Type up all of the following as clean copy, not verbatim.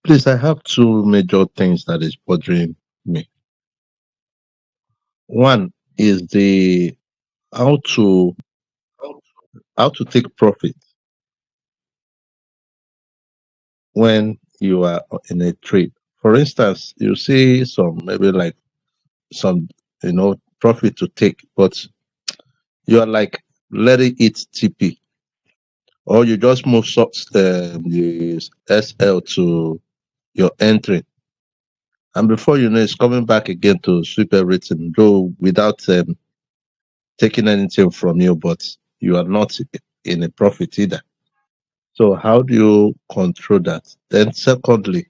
Please, I have two major things that is bothering me. One is the how to how to take profit when you are in a trade. For instance, you see some maybe like some profit to take, but you are like letting it TP, or you just move the SL to your entry, and before you know, it's coming back again to sweep everything, though without taking anything from you, but you are not in a profit either. So how do you control that? Then secondly,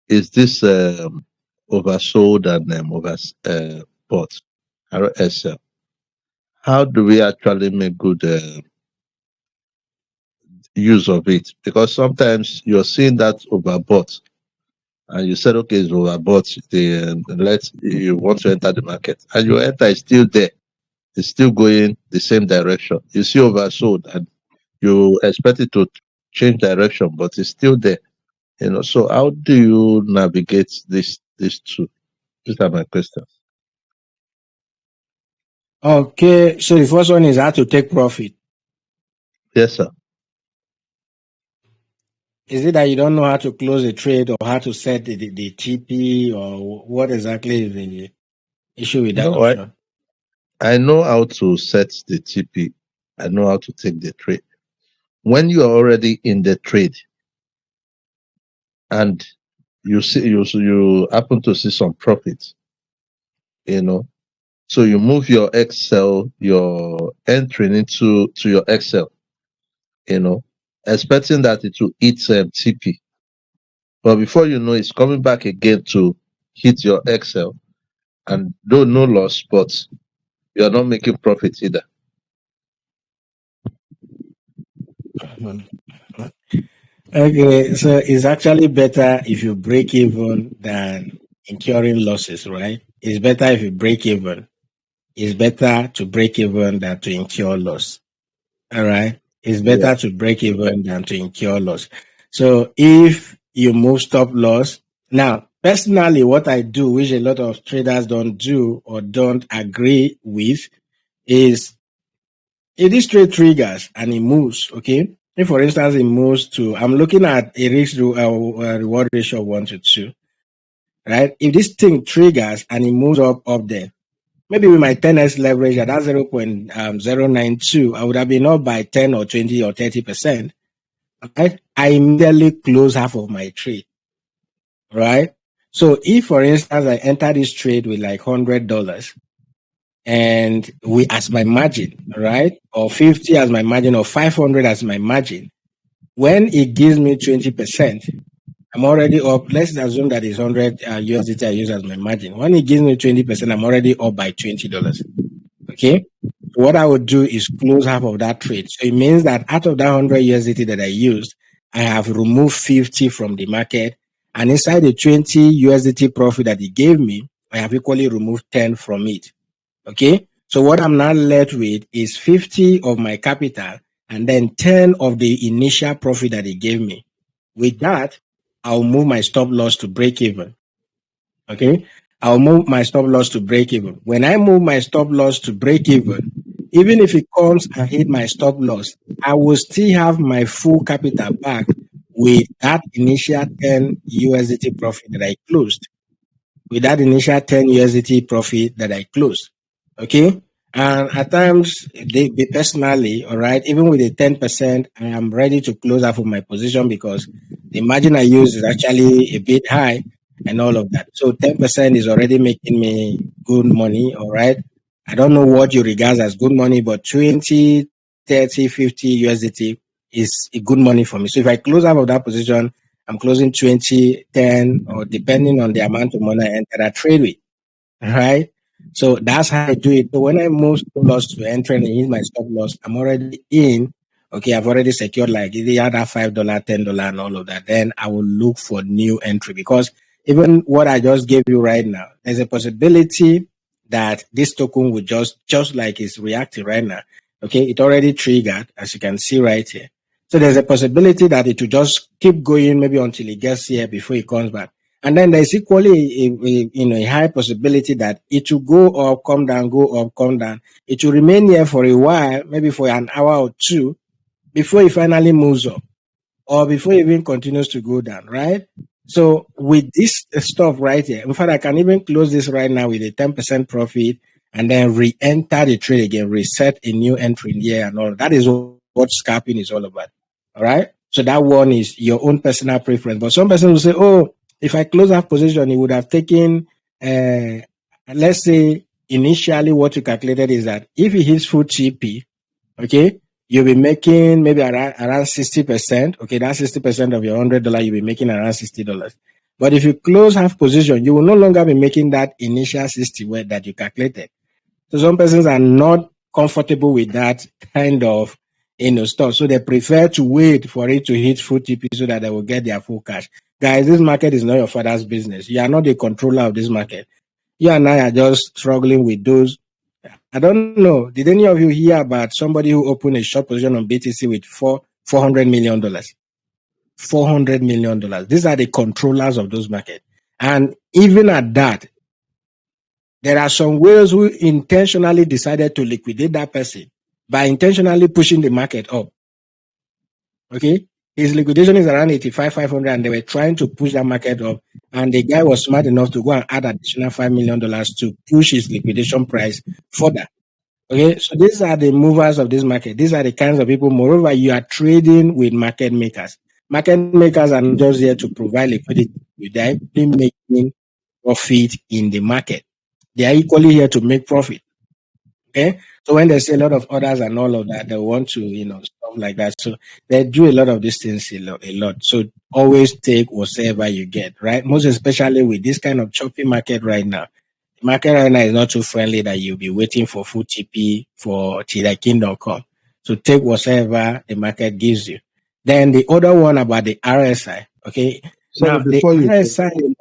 is this oversold and overbought RSL? How do we actually make good use of it? Because sometimes you're seeing that overbought and you said, okay, it's overbought. You want to enter the market and you enter, it's still there. It's still going the same direction. You see oversold and you expect it to change direction, but it's still there. So how do you navigate these two? These are my questions. Okay, so the first one is how to take profit. Yes, sir. Is it that you don't know how to close a trade or how to set the TP, or what exactly is the issue with that option? I know how to set the TP. I know how to take the trade. When you are already in the trade and you happen to see some profit, so you move your Excel, your entry into your Excel, expecting that it will hit TP. But before you know, it's coming back again to hit your Excel, and though no loss, but you are not making profit either. Okay, so it's actually better if you break even than incurring losses, right? It's better if you break even. It's better to break even than to incur loss. All right. It's better to break even than to incur loss. So if you move stop loss, now personally, what I do, which a lot of traders don't do or don't agree with, is if this trade triggers and it moves, okay? If for instance it moves to, I'm looking at a risk reward ratio of 1:2, right? If this thing triggers and it moves up there, maybe with my 10x leverage at that 0.092, I would have been up by 10 or 20 or 30%. Right? I immediately close half of my trade. Right? So if, for instance, I enter this trade with like $100 and as my margin, right? Or 50 as my margin, or 500 as my margin, when it gives me 20%, I'm already up. Let's assume that it's 100 USDT I use as my margin. When it gives me 20%, I'm already up by $20. Okay. So what I would do is close half of that trade. So it means that out of that 100 USDT that I used, I have removed 50 from the market. And inside the 20 USDT profit that he gave me, I have equally removed 10 from it. Okay. So what I'm now left with is 50 of my capital and then 10 of the initial profit that he gave me. With that, I'll move my stop loss to break even. Okay. I'll move my stop loss to break even. When I move my stop loss to break even, even if it comes and hit my stop loss, I will still have my full capital back with that initial 10 USDT profit that I closed. With that initial 10 USDT profit that I closed. Okay. And at times, personally, all right, even with the 10%, I am ready to close out of my position because the margin I use is actually a bit high and all of that. So 10% is already making me good money, all right? I don't know what you regard as good money, but 20, 30, 50 USDT is a good money for me. So if I close out of that position, I'm closing 20, 10, or depending on the amount of money I enter that trade with, all right? So that's how I do it. So when I move stop loss to enter and hit my stop loss, I'm already in. Okay, I've already secured like the other $5, $10, and all of that. Then I will look for new entry because even what I just gave you right now, there's a possibility that this token would just like it's reacting right now. Okay, it already triggered, as you can see right here. So there's a possibility that it will just keep going maybe until it gets here before it comes back. And then there's equally a high possibility that it will go up, come down, go up, come down. It will remain here for a while, maybe for an hour or two, before it finally moves up, or before it even continues to go down, right? So with this stuff right here, in fact, I can even close this right now with a 10% profit and then re-enter the trade again, reset a new entry in here and all. That is what scalping is all about. All right. So that one is your own personal preference. But some person will say, oh, if I close half position, it would have taken, let's say initially what you calculated is that if it hits full TP, okay, you'll be making maybe around 60%. Okay, that's 60% of your $100. You'll be making around $60. But if you close half position, you will no longer be making that initial 60 that you calculated. So some persons are not comfortable with that kind of stuff. So they prefer to wait for it to hit full TP so that they will get their full cash. Guys, this market is not your father's business. You are not the controller of this market. You and I are just struggling with those. I don't know. Did any of you hear about somebody who opened a short position on BTC with $400 million? $400 million. These are the controllers of those markets. And even at that, there are some whales who intentionally decided to liquidate that person by intentionally pushing the market up. Okay? His liquidation is around 85,500 and they were trying to push that market up. And the guy was smart enough to go and add additional $5 million to push his liquidation price further. Okay, so these are the movers of this market. These are the kinds of people. Moreover, you are trading with market makers. Market makers are not just here to provide liquidity. They are actually making profit in the market. They are equally here to make profit. Okay, so when they say a lot of orders and all of that, they want to, stuff like that. So they do a lot of these things a lot. So always take whatever you get, right? Most especially with this kind of choppy market right now. The market right now is not too friendly that you'll be waiting for full TP for 𝗘𝗍𝘀𝗁. So take whatever the market gives you. Then the other one about the RSI. Okay. So Now the before you RSI.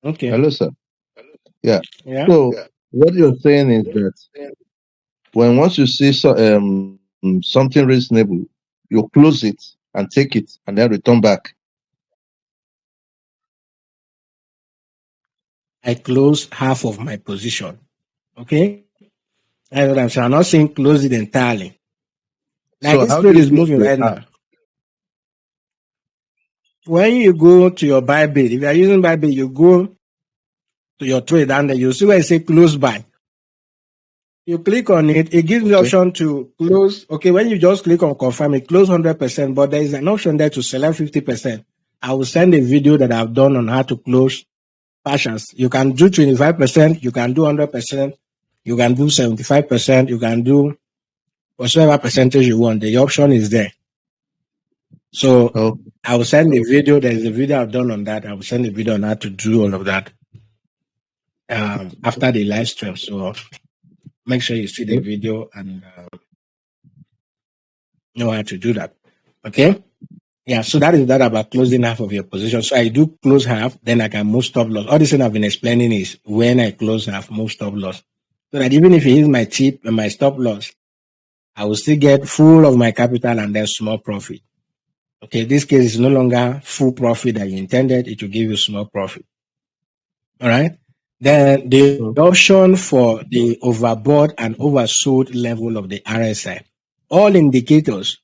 Okay. hello, sir. Yeah. Yeah. So what you're saying is that once you see something reasonable, you close it and take it and then return back. I close half of my position. Okay. That's what I'm saying. I'm not saying close it entirely. Like So this how do trade you is close moving the right half? now. When you go to your Bybit, if you are using Bybit, you go to your trade and then you see where it says close by. You click on it, it gives you the option to close. Okay, when you just click on confirm, it close 100%, but there is an option there to select 50%. I will send a video that I've done on how to close partials. You can do 25%, you can do 100%, you can do 75%, you can do whatever percentage you want. The option is there. So I will send a video. There is a video I've done on that. I will send a video on how to do all of that after the live stream. So make sure you see the video and know how to do that. Okay? Yeah, so that is that about closing half of your position. So I do close half, then I can move stop loss. All this thing I've been explaining is when I close half, move stop loss. So that even if it is my tip and my stop loss, I will still get full of my capital and then small profit. Okay, this case is no longer full profit that you intended. It will give you small profit. All right. Then the option for the overbought and oversold level of the RSI. All indicators,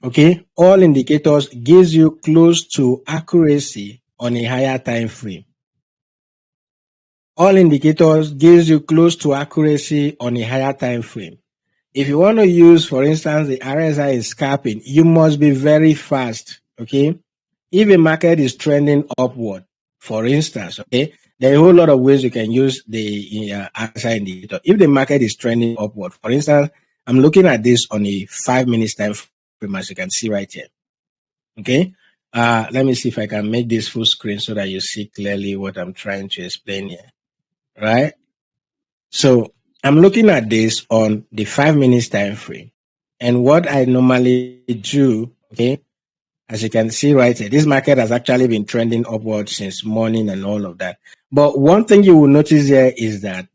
okay, all indicators gives you close to accuracy on a higher time frame. All indicators gives you close to accuracy on a higher time frame. If you want to use, for instance, the RSI is scalping, you must be very fast, okay? If a market is trending upward, for instance, okay, there are a whole lot of ways you can use the RSI indicator. If the market is trending upward, for instance, I'm looking at this on a 5 minutes time frame, as you can see right here, okay? Let me see if I can make this full screen so that you see clearly what I'm trying to explain here, right? So I'm looking at this on the 5 minutes time frame. And what I normally do, okay, as you can see right here, this market has actually been trending upward since morning and all of that. But one thing you will notice here is that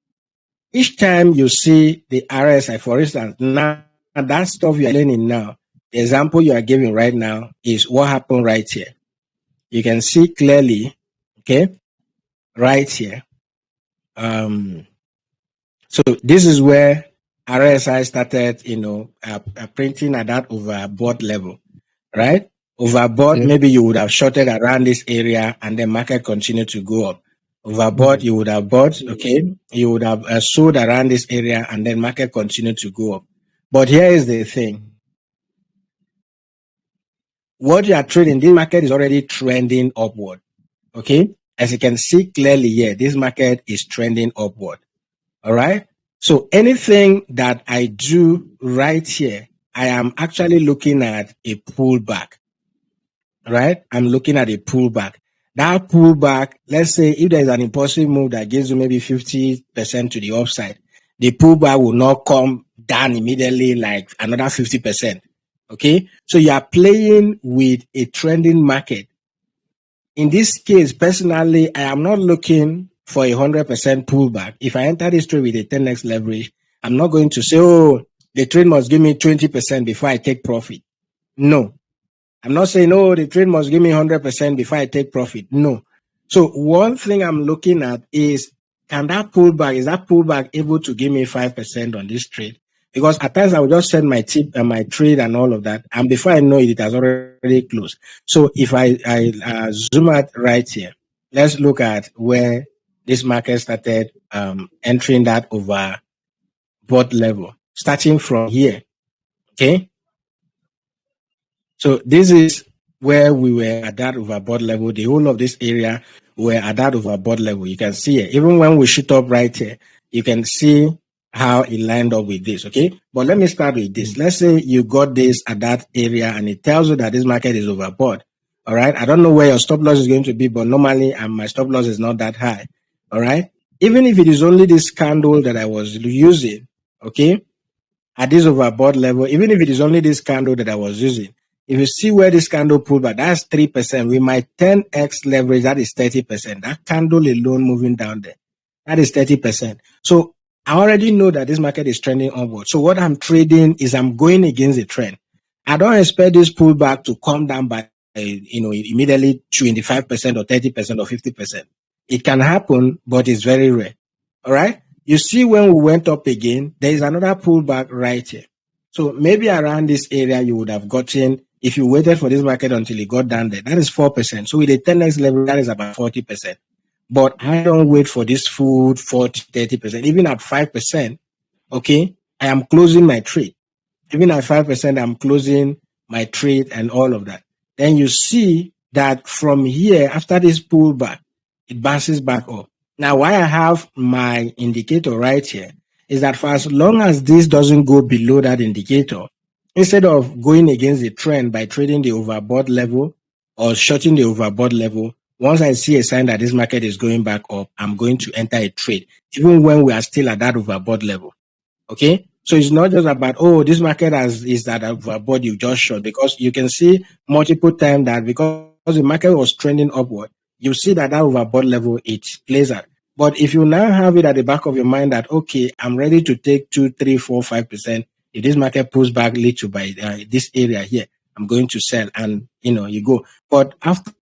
each time you see the RSI, for instance, now that stuff you're learning now, the example you are giving right now is what happened right here. You can see clearly, okay, right here. So this is where RSI started, printing at that overbought level, right? Overbought, maybe you would have shorted around this area and the market continued to go up. Overbought, you would have bought, okay? You would have sold around this area and then market continued to go up. But here is the thing. What you are trading, this market is already trending upward, okay? As you can see clearly here, this market is trending upward, all right? So anything that I do right here, I am actually looking at a pullback, right? I'm looking at a pullback. That pullback, let's say if there's an impulsive move that gives you maybe 50% to the upside, the pullback will not come down immediately like another 50%. Okay, so you are playing with a trending market. In this case, personally, I am not looking for a 100% pullback. If I enter this trade with a 10x leverage, I'm not going to say, oh, the trade must give me 20% before I take profit. No, I'm not saying, oh, the trade must give me 100% before I take profit. No. So one thing I'm looking at is, is that pullback able to give me 5% on this trade? Because at times I will just send my tip and my trade and all of that, and before I know it, it has already closed. So if I zoom out right here, let's look at where this market started entering that overbought level, starting from here. Okay. So this is where we were at that overbought level. The whole of this area were at that overbought level. You can see it. Even when we shoot up right here, you can see how it lined up with this, okay? But let me start with this. Let's say you got this at that area and it tells you that this market is overbought, all right? I don't know where your stop loss is going to be, but normally my stop loss is not that high, all right? Even if it is only this candle that I was using, okay, at this overbought level, even if it is only this candle that I was using, if you see where this candle pulled back, that's 3%. With my 10x leverage, that is 30%. That candle alone moving down there, that is 30%. So I already know that this market is trending upward. So what I'm trading is I'm going against the trend. I don't expect this pullback to come down by, immediately 25% or 30% or 50%. It can happen, but it's very rare. All right. You see, when we went up again, there is another pullback right here. So maybe around this area, you would have gotten, if you waited for this market until it got down there, that is 4%. So with a 10x level, that is about 40%. But I don't wait for this full 40, 30%. Even at 5%, okay, I am closing my trade. Even at 5%, I'm closing my trade and all of that. Then you see that from here, after this pullback, it bounces back up. Now, why I have my indicator right here is that for as long as this doesn't go below that indicator, instead of going against the trend by trading the overbought level or shorting the overbought level, once I see a sign that this market is going back up, I'm going to enter a trade, even when we are still at that overbought level. Okay? So it's not just about, oh, this market is at overbought, you just short, because you can see multiple times that because the market was trending upward, you see that overbought level, it plays out. But if you now have it at the back of your mind that, okay, I'm ready to take 2, 3, 4, 5%. If this market pulls back little by this area here, I'm going to sell, and you go. But after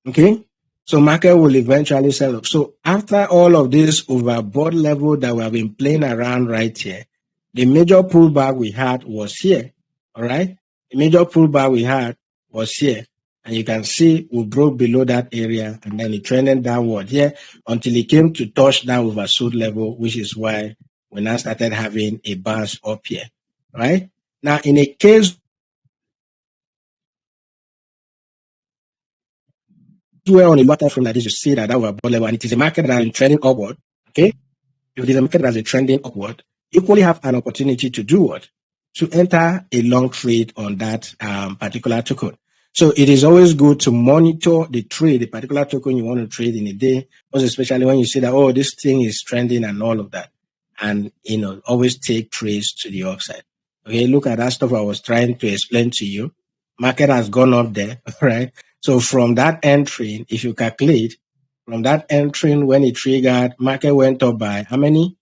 okay, so market will eventually sell up. So after all of this overbought level that we have been playing around right here, the major pullback we had was here. All right, the major pullback we had was here. And you can see we broke below that area and then it trended downward here until it came to touch that oversold level, which is why we now started having a bounce up here, right? Now, in a case where on a lower time frame like this, you see that overbought level and it is a market that is trending upward, okay? If it is a market that is trending upward, you equally have an opportunity to do what? To enter a long trade on that particular token. So it is always good to monitor the trade, the particular token you want to trade in a day, most especially when you see that, oh, this thing is trending and all of that. And, always take trades to the upside. Okay, look at that stuff I was trying to explain to you. Market has gone up there, right? So from that entry, if you calculate, from that entry when it triggered, market went up by how many?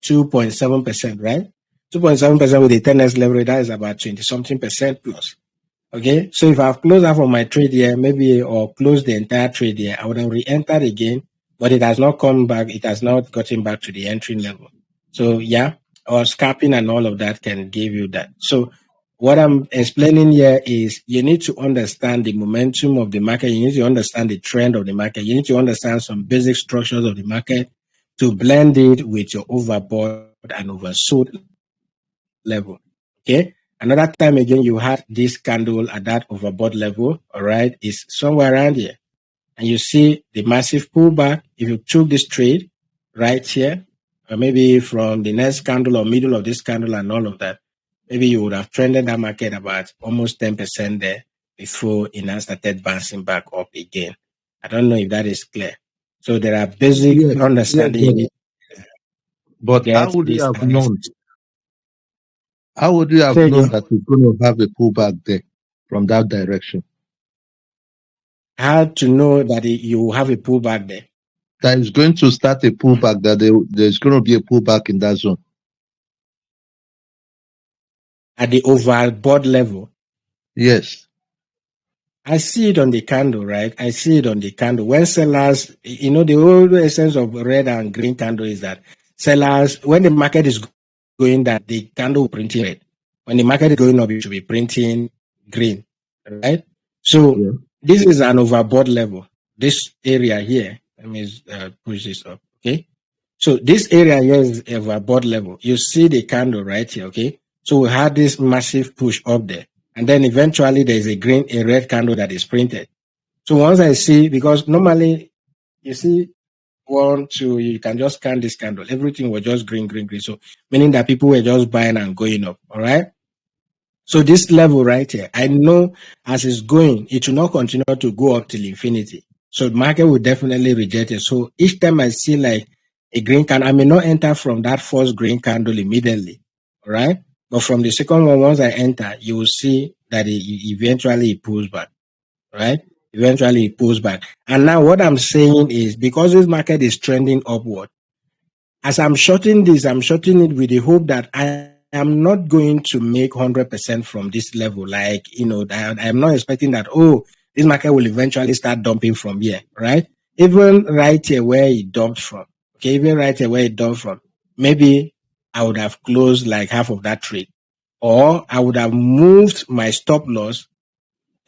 2.7%, right? 2.7% with a 10x leverage, that is about 20-something% plus. Okay, so if I've closed out of my trade here, maybe, or closed the entire trade here, I would have re-entered again, but it has not come back. It has not gotten back to the entry level. So yeah, or scalping and all of that can give you that. So what I'm explaining here is you need to understand the momentum of the market. You need to understand the trend of the market. You need to understand some basic structures of the market to blend it with your overbought and oversold level. Okay. Another time again, you had this candle at that overbought level. All right. It's somewhere around here. And you see the massive pullback. If you took this trade right here, or maybe from the next candle or middle of this candle and all of that, maybe you would have trended that market about almost 10% there before it now started bouncing back up again. I don't know if that is clear. So there are basic understanding you need to but how get would you this have analysis. known? How would you have Say known again. that it's going to have a pullback there from that direction? How to know that you have a pullback there? That is going to start a pullback, that there's going to be a pullback in that zone. At the overbought level. Yes. I see it on the candle, right? I see it on the candle. When sellers, the whole essence of red and green candle is that sellers, when the market is going down, the candle will print red. When the market is going up, it should be printing green, right? So this is an overbought level. This area here, let me push this up, okay? So this area here is overbought level. You see the candle right here, okay? So we had this massive push up there. And then eventually there's a red candle that is printed. So once I see, because normally you see 1, 2, you can just scan this candle. Everything was just green. So meaning that people were just buying and going up. All right. So this level right here, I know as it's going, it will not continue to go up till infinity. So the market will definitely reject it. So each time I see like a green candle, I may not enter from that first green candle immediately. All right. But from the second one, once I enter, you will see that eventually it pulls back, right? Eventually it pulls back. And now what I'm saying is because this market is trending upward, as I'm shorting this, I'm shorting it with the hope that I am not going to make 100% from this level. Like, I'm not expecting that, this market will eventually start dumping from here, right? Even right here where it dumped from, maybe I would have closed like half of that trade, or I would have moved my stop loss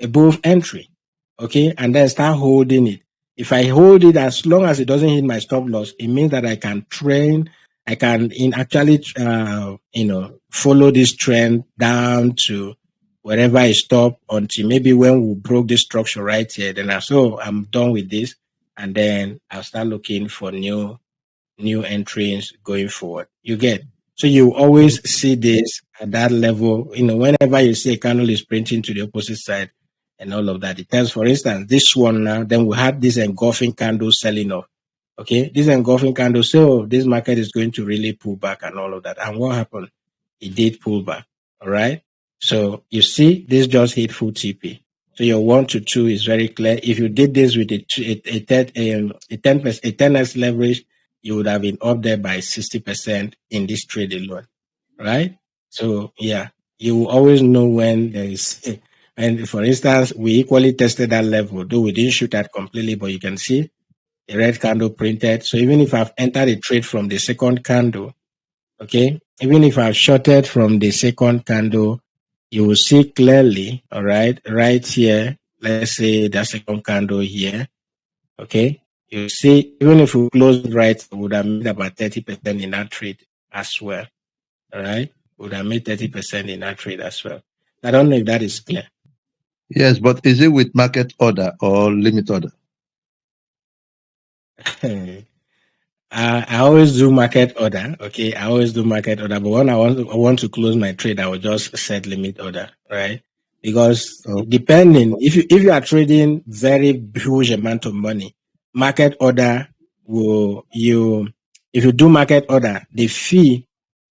above entry, okay, and then start holding it. If I hold it, as long as it doesn't hit my stop loss, it means that I can actually follow this trend down to wherever I stop until maybe when we broke this structure right here, then I'm done with this, and then I'll start looking for new entries going forward. You get? So you always see this at that level. Whenever you see a candle is printing to the opposite side and all of that. It tells, for instance, this one now, then we had this engulfing candle selling off. Okay, this engulfing candle, so this market is going to really pull back and all of that. And what happened? It did pull back. All right. So you see, this just hit full TP. So your 1 to 2 is very clear. If you did this with a 10x leverage, you would have been up there by 60% in this trade alone, right? So yeah, you will always know when there is. And for instance, we equally tested that level, though we didn't shoot that completely, but you can see a red candle printed. So even if I've entered a trade from the second candle, okay, even if I've shorted from the second candle, you will see clearly, all right here, let's say the second candle here, okay, you see, even if we close right, we would have made about 30% in that trade as well, all right, we would have made 30% in that trade as well. I don't know if that is clear. Yes, but is it with market order or limit order? I always do market order. Okay, I always do market order. But when I want to close my trade, I will just set limit order, right? Because depending, if you are trading very huge amount of money, market order if you do market order, the fee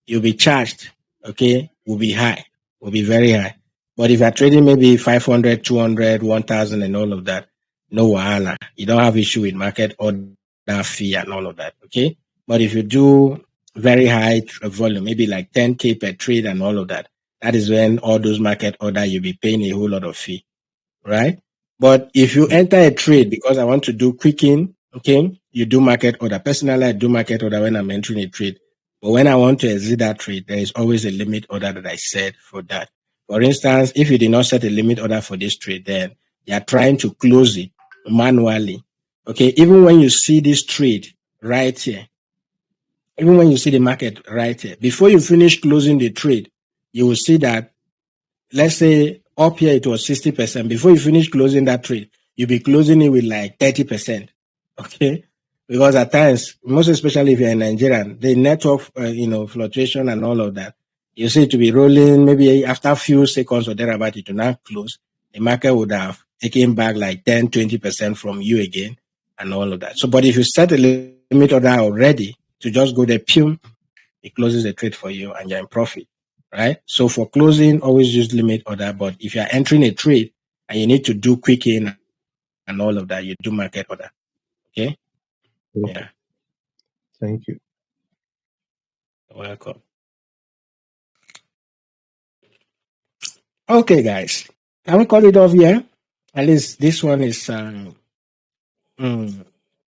you'll be charged, okay, will be high, will be very high. But if you're trading maybe 500, 200, 1,000 and all of that, no wahala. You don't have issue with market order fee and all of that, okay? But if you do very high volume, maybe like 10K per trade and all of that, that is when all those market order, you'll be paying a whole lot of fee, right? But if you enter a trade because I want to do quick in, okay, you do market order. Personally, I do market order when I'm entering a trade. But when I want to exit that trade, there is always a limit order that I set for that. For instance, if you did not set a limit order for this trade, then you are trying to close it manually. Okay, even when you see this trade right here, even when you see the market right here, before you finish closing the trade, you will see that, let's say up here it was 60%. Before you finish closing that trade, you'll be closing it with like 30%. Okay, because at times, most especially if you're in Nigerian, the network, fluctuation and all of that, you see it to be rolling. Maybe after a few seconds or thereabout, it will not close. The market would have taken back like 10, 20% from you again and all of that. So, but if you set a limit order already to just go there, it closes the trade for you and you're in profit, right? So for closing, always use limit order. But if you're entering a trade and you need to do quick in and all of that, you do market order. Okay? Yeah. Thank you. You're welcome. Okay, guys. Can we call it off here? At least this one is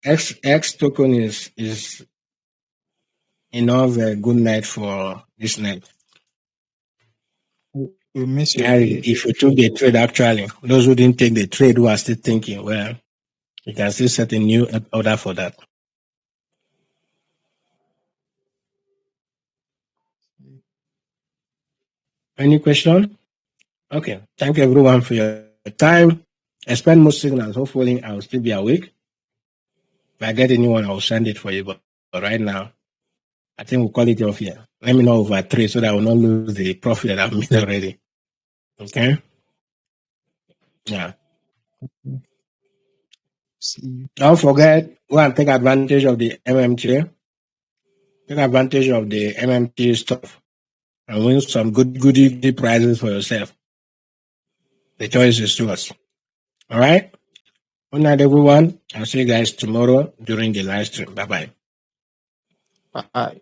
X token is enough a good night for this night. We miss you. If you took the trade, actually, those who didn't take the trade who are still thinking, well, you can still set a new order for that. Any question? Okay. Thank you everyone for your time. Expect more signals. Hopefully I'll still be awake. If I get anyone, I'll send it for you. But right now, I think we'll call it off here. Let me know over 3 so that I will not lose the profit that I've made already. Okay? Yeah. See you. Don't forget, go and take advantage of the MMT. Take advantage of the MMT stuff and win some goody prizes for yourself. The choice is yours. All right? Good night, everyone. I'll see you guys tomorrow during the live stream. Bye-bye. Bye.